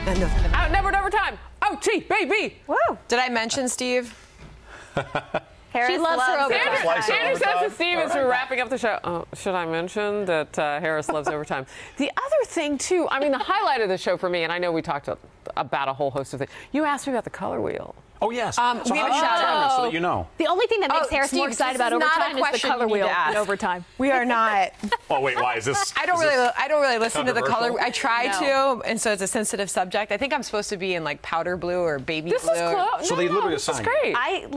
Outnumbered overtime. OT, baby. Woo. Did I mention Steve? She loves her overtime. Andrew says to Steve as we're wrapping up the show, should I mention that Harris loves overtime? The other thing, too, I mean, the highlight of the show for me, and I know we talked about a whole host of things, you asked me about the color wheel. Oh, yes. We have a shout-out. So that you know. The only thing that makes Harris more excited about overtime is the color wheel in overtime. We are not. Oh, wait, why is this? I don't really listen to the color. I try No. to, and so it's a sensitive subject. I think I'm supposed to be in like powder blue or baby This blue. is close. So they literally this is assign great. I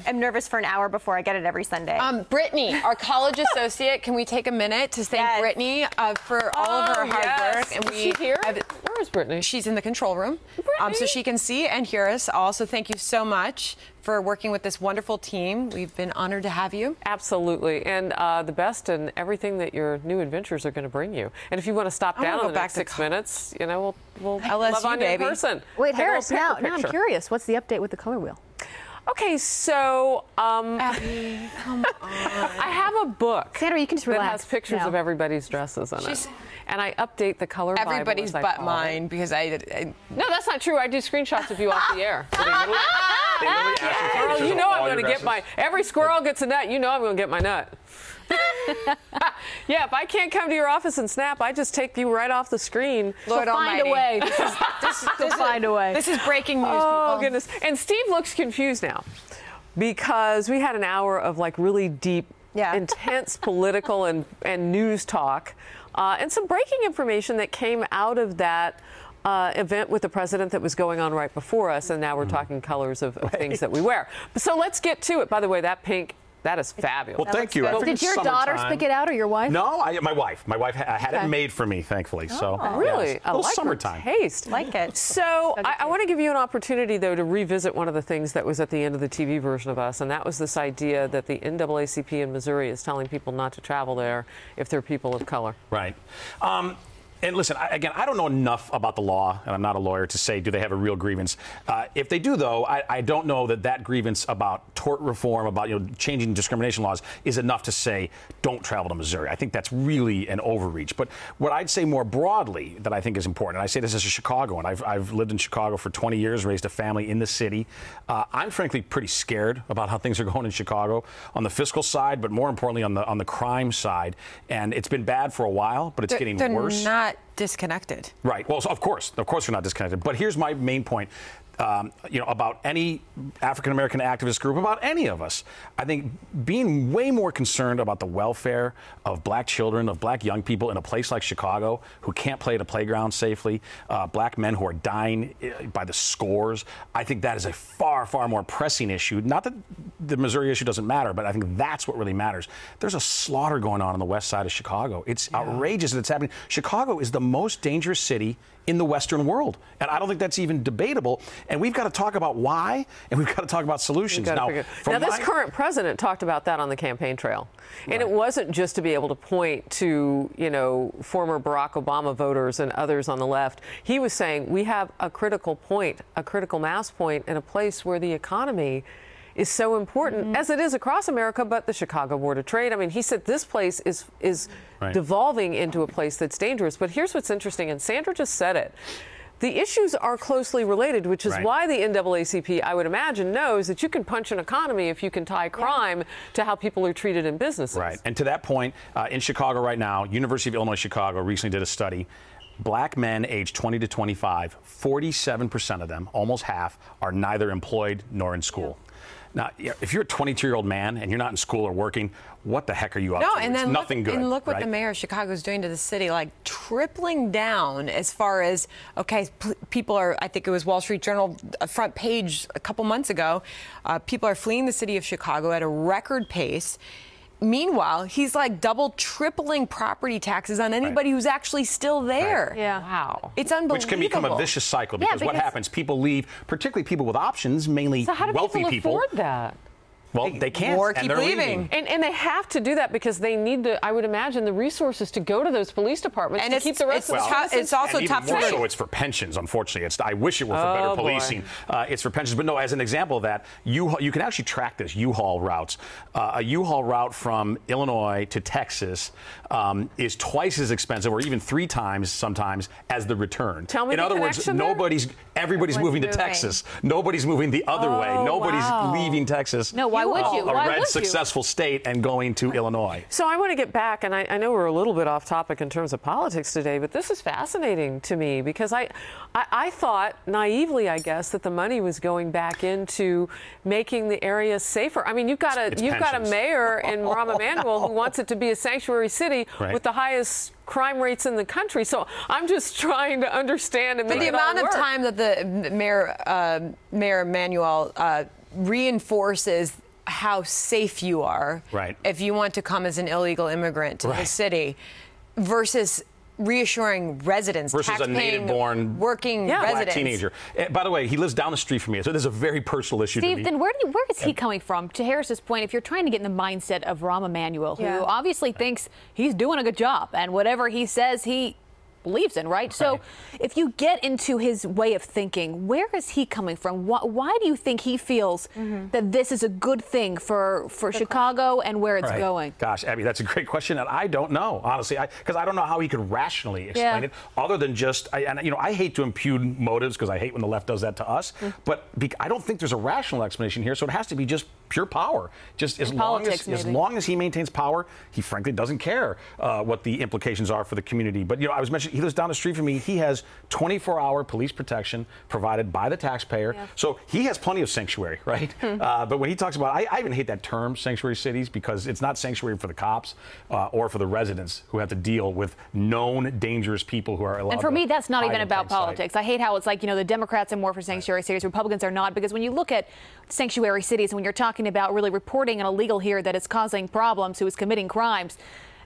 am nervous for an hour before I get it every Sunday. Brittany, our college associate, can we take a minute to thank Yes. Brittany for all of her hard work? And is she here? Where is Brittany? She's in the control room, Brittany. so she can see and hear us. Also, thank you so much for working with this wonderful team. We've been honored to have you. Absolutely. And the best in everything that your new adventures are going to bring you. And if you want to stop down in the next 6 minutes, you know, we'll love on you in person. Wait, Take a Harris, little now picture. I'm curious. What's the update with the color wheel? Okay, so Abby, come on. I have a book Sandra, you can just that relax has pictures now. of everybody's dresses in it. And I update the color Bible Everybody's as I but call it. mine because I No, that's not true. I do screenshots of you off the air. They literally ask you for Girl, pictures you of know all I'm going your to get dresses. every squirrel gets a nut. You know I'm going to get my nut. Yeah, if I can't come to your office and snap, I just take you right off the screen. Lord Find Almighty. a way. Find a way. This is breaking news, Oh, people. goodness. And Steve looks confused now because we had an hour of like really deep, intense political and news talk and some breaking information that came out of that event with the president that was going on right before us. And now we're talking colors of things that we wear. So let's get to it. By the way, that pink, that is fabulous. Well, thank you. I figured Did your daughters summertime- pick it out or your wife? No, my wife. My wife had it made for me, thankfully. So Really? yes. I A little like summertime. her taste. Like it. So I want to give you an opportunity, though, to revisit one of the things that was at the end of the TV version of us, and that was this idea that the NAACP in Missouri is telling people not to travel there if they're people of color. Right. And listen, again, I don't know enough about the law, and I'm not a lawyer, to say do they have a real grievance. If they do, though, I don't know that grievance about tort reform, about changing discrimination laws, is enough to say don't travel to Missouri. I think that's really an overreach. But what I'd say more broadly that I think is important, and I say this as a Chicagoan, I've lived in Chicago for 20 years, raised a family in the city. I'm frankly pretty scared about how things are going in Chicago on the fiscal side, but more importantly on the crime side. And it's been bad for a while, but it's getting worse. They're not disconnected. Right. Well, of course we're not disconnected. But here's my main point. About any African-American activist group, about any of us, I think being way more concerned about the welfare of black children, of black young people in a place like Chicago who can't play at a playground safely, black men who are dying by the scores, I think that is a far, far more pressing issue. Not that the Missouri issue doesn't matter, but I think that's what really matters. There's a slaughter going on the west side of Chicago. It's outrageous that it's happening. Chicago is the most dangerous city in the Western world. And I don't think that's even debatable. And we've got to talk about why, and we've got to talk about solutions. Now, this current president talked about that on the campaign trail. And it wasn't just to be able to point to, former Barack Obama voters and others on the left. He was saying we have a critical point, a critical mass point in a place where the economy is so important, as it is across America, but the Chicago Board of Trade. I mean, he said this place is devolving into a place that's dangerous. But here's what's interesting, and Sandra just said it. The issues are closely related, which is why the NAACP, I would imagine, knows that you can punch an economy if you can tie crime to how people are treated in businesses. Right. And to that point, in Chicago right now, University of Illinois Chicago recently did a study. Black men aged 20 to 25, 47% of them, almost half, are neither employed nor in school. Now, if you're a 22-year-old man and you're not in school or working, what the heck are you up to? And then nothing good. And look what the mayor of Chicago is doing to the city, like tripling down as far as, people are, I think it was Wall Street Journal front page a couple months ago, people are fleeing the city of Chicago at a record pace. Meanwhile, he's like tripling property taxes on anybody who's actually still there. Right. Yeah. Wow. It's unbelievable. Which can become a vicious cycle because what happens, people leave, particularly people with options, mainly So how do wealthy people people. afford that? Well, they can't. More keep leaving. And they have to do that because they need the, I would imagine, the resources to go to those police departments and to keep the rest of the it's also tough to so it's for pensions, unfortunately. I wish it were for better policing. It's for pensions. But no, as an example of that, you can actually track this, U-Haul routes. A U-Haul route from Illinois to Texas is twice as expensive, or even 3 times sometimes, as the return. Tell me in other words, everybody's moving to Texas. Nobody's moving the other way. Nobody's leaving Texas. No, why would you? A red successful state and going to Illinois. So I want to get back, and I know we're a little bit off topic in terms of politics today, but this is fascinating to me because I thought naively, I guess, that the money was going back into making the area safer. I mean, you've got a mayor in Rahm Emanuel who wants it to be a sanctuary city with the highest crime rates in the country. So I'm just trying to understand and make the it all amount work. of time that the Mayor Emanuel reinforces how safe you are if you want to come as an illegal immigrant to the city versus reassuring residents, versus a native-born working black residents. teenager. By the way, he lives down the street from me, so this is a very personal issue Steve, to me. then where is he coming from? To Harris's point, if you're trying to get in the mindset of Rahm Emanuel, who obviously thinks he's doing a good job, and whatever he says, he believes in, right? So if you get into his way of thinking, where is he coming from? Why do you think he feels that this is a good thing for Chicago and where it's going? Gosh, Abby, that's a great question, and I don't know, honestly, because I don't know how he could rationally explain it, other than just, I hate to impugn motives because I hate when the left does that to us, but I don't think there's a rational explanation here, so it has to be just pure power. Just as long as he maintains power, he frankly doesn't care what the implications are for the community. But I was mentioning he lives down the street from me. He has 24-hour police protection provided by the taxpayer, so he has plenty of sanctuary, right? But when he talks about, I even hate that term, sanctuary cities, because it's not sanctuary for the cops or for the residents who have to deal with known dangerous people who are allowed. And for me, that's not hide even in about plain sight. politics. I hate how it's like, the Democrats are more for sanctuary cities, Republicans are not, because when you look at sanctuary cities and when you're talking about really reporting an illegal here that is causing problems, who is committing crimes,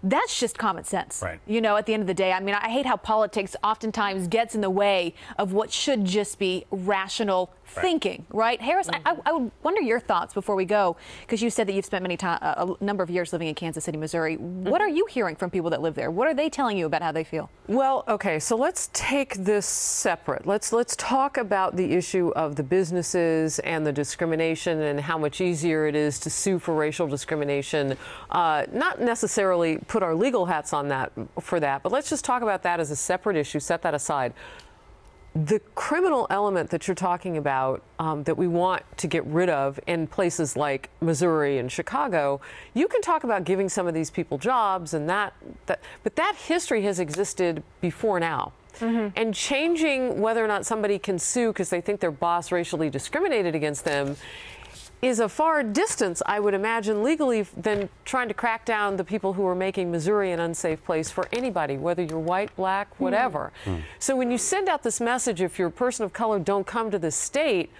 that's just common sense. At the end of the day, I mean, I hate how politics oftentimes gets in the way of what should just be rational thinking, right? Harris, I would wonder your thoughts before we go, because you said that you've spent a number of years living in Kansas City, Missouri. What are you hearing from people that live there? What are they telling you about how they feel? Well, okay, so let's take this separate. Let's talk about the issue of the businesses and the discrimination and how much easier it is to sue for racial discrimination. Not necessarily put our legal hats on that for that, but let's just talk about that as a separate issue. Set that aside. The criminal element that you're talking about that we want to get rid of in places like Missouri and Chicago, you can talk about giving some of these people jobs and but that history has existed before now. And changing whether or not somebody can sue because they think their boss racially discriminated against them is a far distance, I would imagine, legally, than trying to crack down the people who are making Missouri an unsafe place for anybody, whether you're white, black, whatever. So when you send out this message, if you're a person of color, don't come to this state,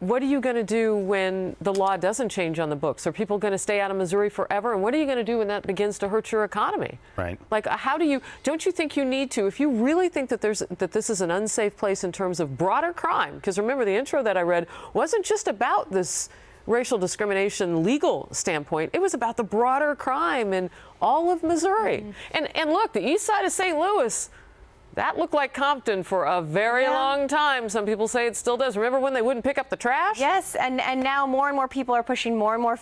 what are you going to do when the law doesn't change on the books? Are people going to stay out of Missouri forever? And what are you going to do when that begins to hurt your economy? Like, don't you think you need to, if you really think that this is an unsafe place in terms of broader crime, because remember the intro that I read wasn't just about this racial discrimination legal standpoint, it was about the broader crime in all of Missouri. And look, the east side of St. Louis, that looked like Compton for a very long time. Some people say it still does. Remember when they wouldn't pick up the trash? Yes, and now more and more people are pushing more and more,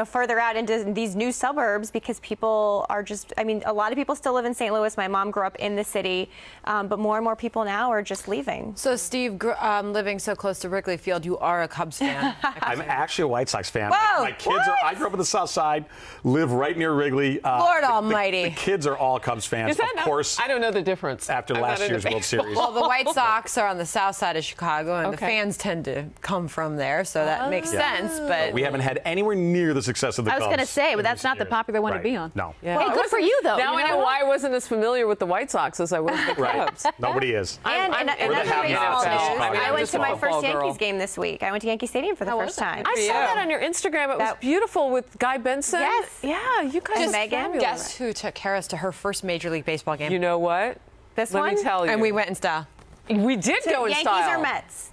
further out into these new suburbs because people are just, a lot of people still live in St. Louis. My mom grew up in the city, but more and more people now are just leaving. So, Steve, living so close to Wrigley Field, you are a Cubs fan. I'm actually a White Sox fan. Whoa, my kids I grew up on the South Side, live right near Wrigley. Lord almighty. The kids are all Cubs fans, of course. I don't know the difference. After last year's World Series. Well, the White Sox are on the south side of Chicago, and the fans tend to come from there, so that makes sense. But we haven't had anywhere near the success of the Cubs. I was going to say, but that's not the popular one to be on. No. Yeah. Hey, good for you, though. Now I know why I wasn't as familiar with the White Sox as I was with the Cubs. Nobody is. And another baseball news, I went to my first Yankees game this week. I went to Yankee Stadium for the first time. I saw that on your Instagram. It was beautiful with Guy Benson. Yes. Yeah, you guys. Megan. Guess who took Harris to her first Major League Baseball game? You know what? Let me tell you. And we went in style. We did go in Yankees style. or Mets?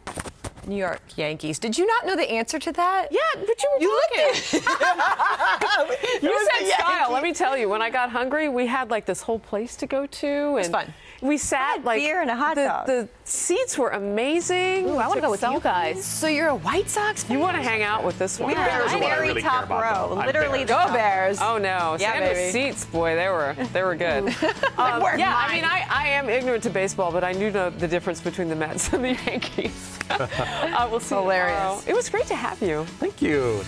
New York Yankees. Did you not know the answer to that? Yeah, but you said style. Let me tell you, when I got hungry, we had like this whole place to go to, and fun. we sat like beer and a hot dog. The seats were amazing. Ooh, I want to go with you guys. So you're a White Sox fan? You want to hang out with this one? Bears are what I very really care top about, row. though. I'm Literally Bears. the Go Bears. Oh no, Yeah, Sam, the baby. seats, boy, they were good. Where's Yeah, I mine? mean, I am ignorant to baseball, but I do know the difference between the Mets and the Yankees. We'll see. Hilarious. Tomorrow. It was great to have you. Thank you.